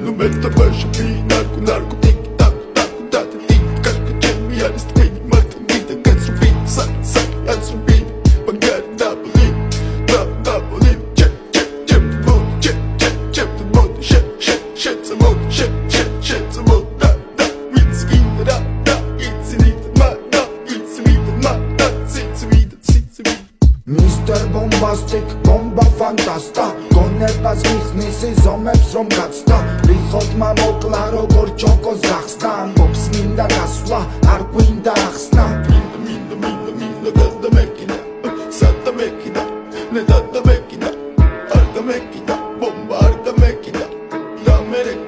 Nu meta baixo narco, narco, tic, tac, tac, tac, tic, casca, chemi, ares, twini, mata, vida, canso, beat, sac, sac, anso, beat, pagar, double, double, check, check, check, the mood, check, check, check, the mood, shit, shit, shit, the mood, shit, shit, shit, the mood, da, it's vida, da, it's vida, ma, da, it's vida, ma, da, it's vida, it's vida. Mr. Bombastic, bomba fantasta გონებას მიხნის ზომებს რომ გაცდა რიხოდმა მოკლა როგორ ჩოკოს გახსნა ამბობს მინდა გასვლა არ გვინდა ახსნა Minda gadda mekina Sata mekina Ne dadda mekina Arda mekina Bomba arda mekina Da merek